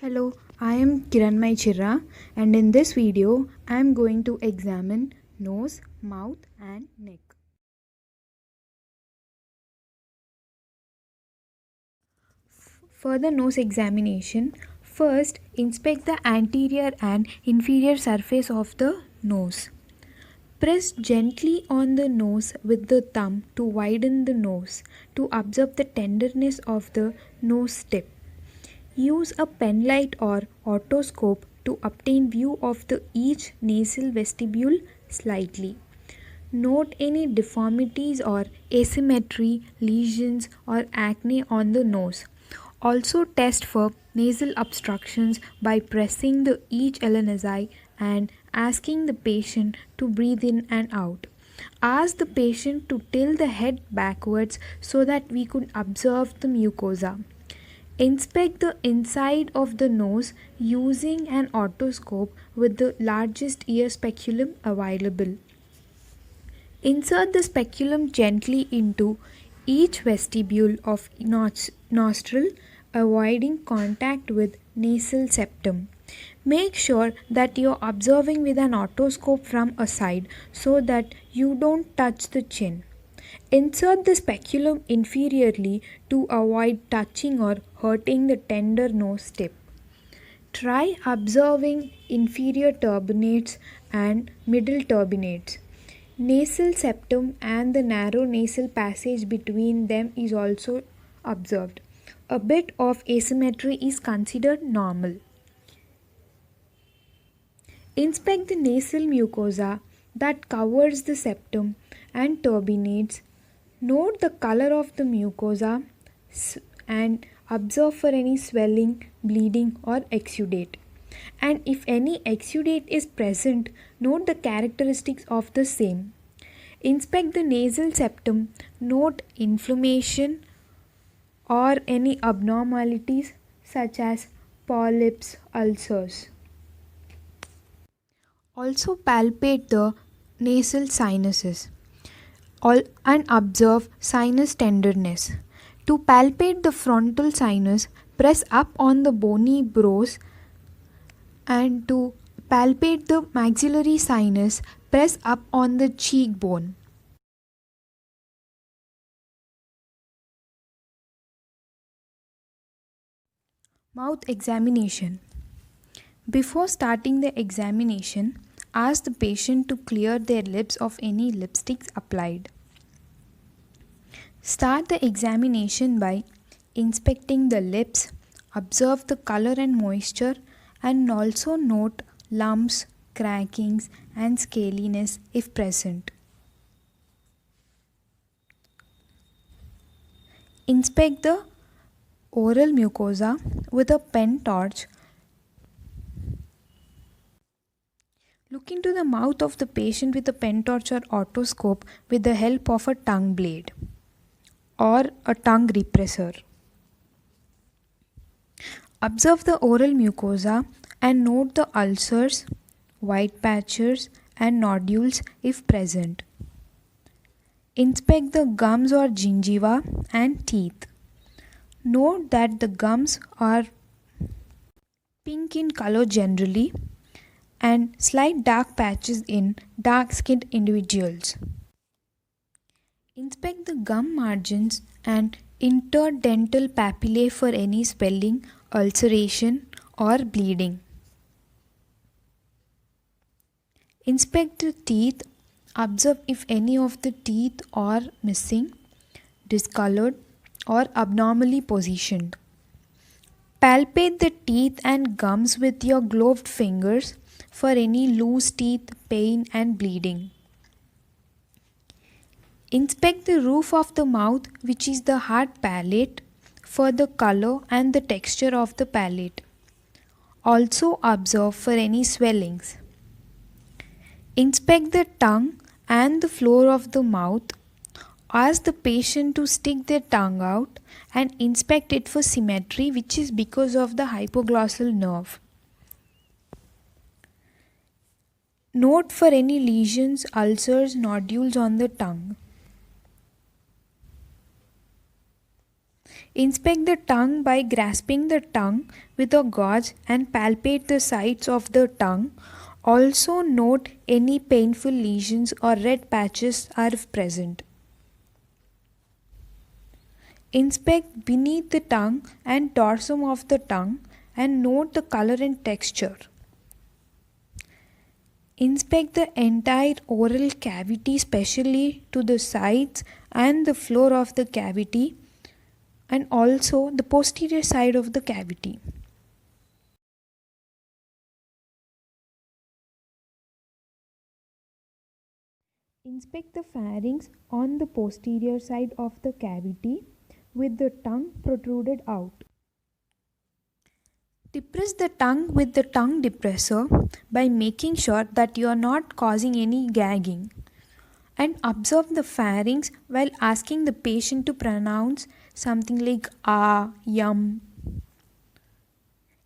Hello, I am Kiranmai Chirra, and in this video I am going to examine nose, mouth and neck. For the nose examination, first inspect the anterior and inferior surface of the nose. Press gently on the nose with the thumb to widen the nose to observe the tenderness of the nose tip. Use a penlight or otoscope to obtain view of the each nasal vestibule slightly. Note any deformities or asymmetry, lesions or acne on the nose. Also test for nasal obstructions by pressing the each LNSI and asking the patient to breathe in and out. Ask the patient to tilt the head backwards so that we could observe the mucosa. Inspect the inside of the nose using an otoscope with the largest ear speculum available. Insert the speculum gently into each vestibule of nostril, avoiding contact with nasal septum. Make sure that you are observing with an otoscope from a side so that you don't touch the chin. Insert the speculum inferiorly to avoid touching or hurting the tender nose tip. Try observing inferior turbinates and middle turbinates. Nasal septum and the narrow nasal passage between them is also observed. A bit of asymmetry is considered normal. Inspect the nasal mucosa that covers the septum and turbinates. Note the color of the mucosa and observe for any swelling, bleeding or exudate. And if any exudate is present, note the characteristics of the same. Inspect the nasal septum, note inflammation or any abnormalities such as polyps, ulcers. Also palpate the nasal sinuses and observe sinus tenderness. To palpate the frontal sinus, press up on the bony brows, and to palpate the maxillary sinus, press up on the cheekbone. Mouth examination. Before starting the examination, ask the patient to clear their lips of any lipsticks applied. Start the examination by inspecting the lips, observe the color and moisture, and also note lumps, crackings, and scaliness if present. Inspect the oral mucosa with a pen torch. Look into the mouth of the patient with a pen torch or otoscope with the help of a tongue blade or a tongue repressor. Observe the oral mucosa and note the ulcers, white patches, and nodules if present. Inspect the gums or gingiva and teeth. Note that the gums are pink in color generally and slight dark patches in dark-skinned individuals. Inspect the gum margins and interdental papillae for any swelling, ulceration, or bleeding. Inspect the teeth. Observe if any of the teeth are missing, discolored, or abnormally positioned. Palpate the teeth and gums with your gloved fingers for any loose teeth, pain, and bleeding. Inspect the roof of the mouth, which is the hard palate, for the color and the texture of the palate. Also observe for any swellings. Inspect the tongue and the floor of the mouth. Ask the patient to stick their tongue out and inspect it for symmetry, which is because of the hypoglossal nerve. Note for any lesions, ulcers, nodules on the tongue. Inspect the tongue by grasping the tongue with a gauze and palpate the sides of the tongue. Also note any painful lesions or red patches are present. Inspect beneath the tongue and dorsum of the tongue and note the color and texture. Inspect the entire oral cavity, especially to the sides and the floor of the cavity, and also the posterior side of the cavity. Inspect the pharynx on the posterior side of the cavity with the tongue protruded out. Depress the tongue with the tongue depressor by making sure that you are not causing any gagging. And observe the pharynx while asking the patient to pronounce something like ah, yum.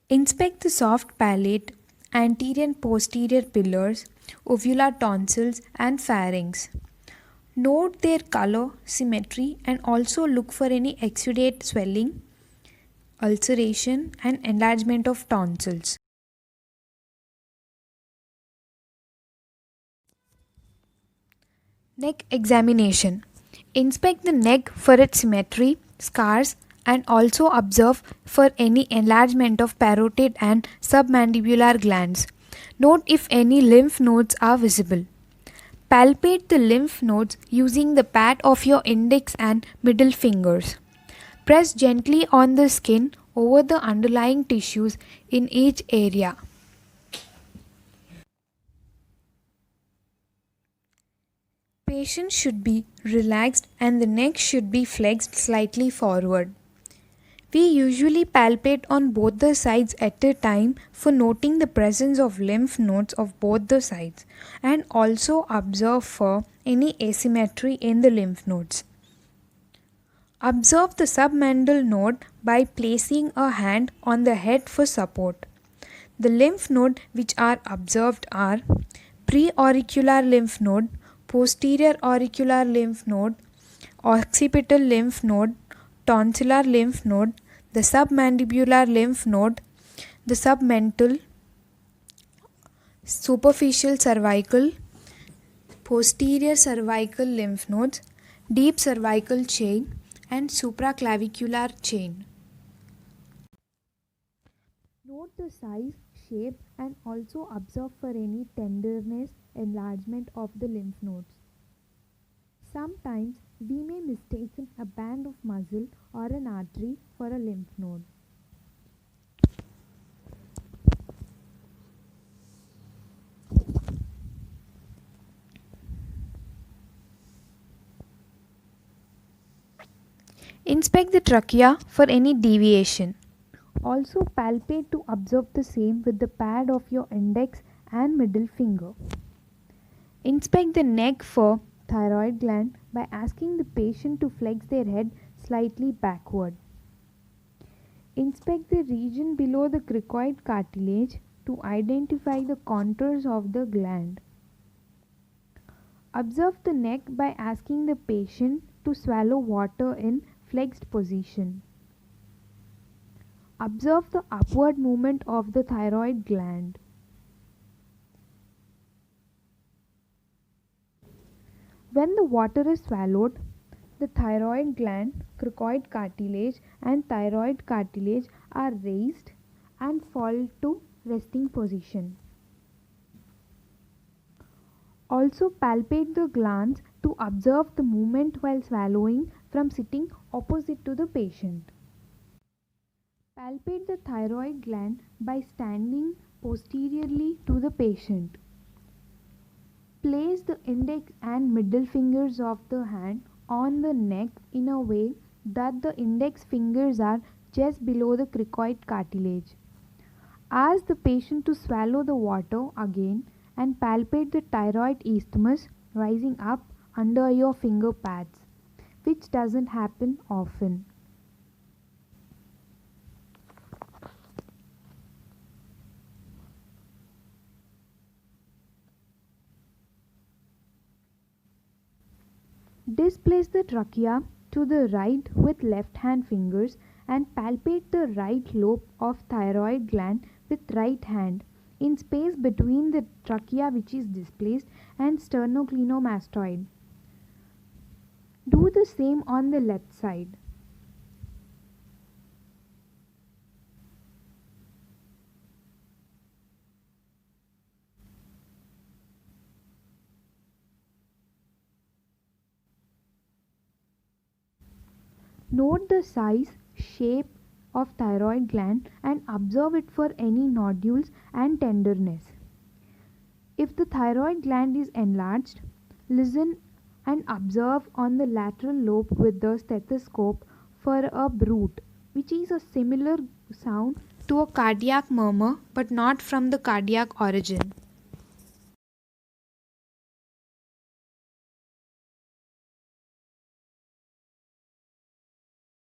Inspect the soft palate, anterior and posterior pillars, uvular tonsils and pharynx. Note their color, symmetry and also look for any exudate swelling, ulceration and enlargement of tonsils. Neck examination. Inspect the neck for its symmetry, scars and also observe for any enlargement of parotid and submandibular glands. Note if any lymph nodes are visible. Palpate the lymph nodes using the pad of your index and middle fingers. Press gently on the skin over the underlying tissues in each area. Patient should be relaxed and the neck should be flexed slightly forward. We usually palpate on both the sides at a time for noting the presence of lymph nodes of both the sides and also observe for any asymmetry in the lymph nodes. Observe the submandibular node by placing a hand on the head for support. The lymph node which are observed are preauricular lymph node, posterior auricular lymph node, occipital lymph node, tonsillar lymph node, the submandibular lymph node, the submental, superficial cervical, posterior cervical lymph nodes, deep cervical chain and supraclavicular chain. Note the size, shape and also observe for any tenderness, enlargement of the lymph nodes. Sometimes we may mistake a band of muscle or an artery for a lymph node. Inspect the trachea for any deviation. Also palpate to observe the same with the pad of your index and middle finger. Inspect the neck for thyroid gland by asking the patient to flex their head slightly backward. Inspect the region below the cricoid cartilage to identify the contours of the gland. Observe the neck by asking the patient to swallow water in flexed position. Observe the upward movement of the thyroid gland. When the water is swallowed, the thyroid gland, cricoid cartilage and thyroid cartilage are raised and fall to resting position. Also palpate the glands to observe the movement while swallowing from sitting opposite to the patient. Palpate the thyroid gland by standing posteriorly to the patient. Place the index and middle fingers of the hand on the neck in a way that the index fingers are just below the cricoid cartilage. Ask the patient to swallow the water again and palpate the thyroid isthmus rising up under your finger pads, which doesn't happen often. Displace the trachea to the right with left hand fingers and palpate the right lobe of thyroid gland with right hand in space between the trachea which is displaced and sternocleidomastoid. Do the same on the left side. Note the size, shape of thyroid gland and observe it for any nodules and tenderness. If the thyroid gland is enlarged, listen and observe on the lateral lobe with the stethoscope for a bruit, which is a similar sound to a cardiac murmur but not from the cardiac origin.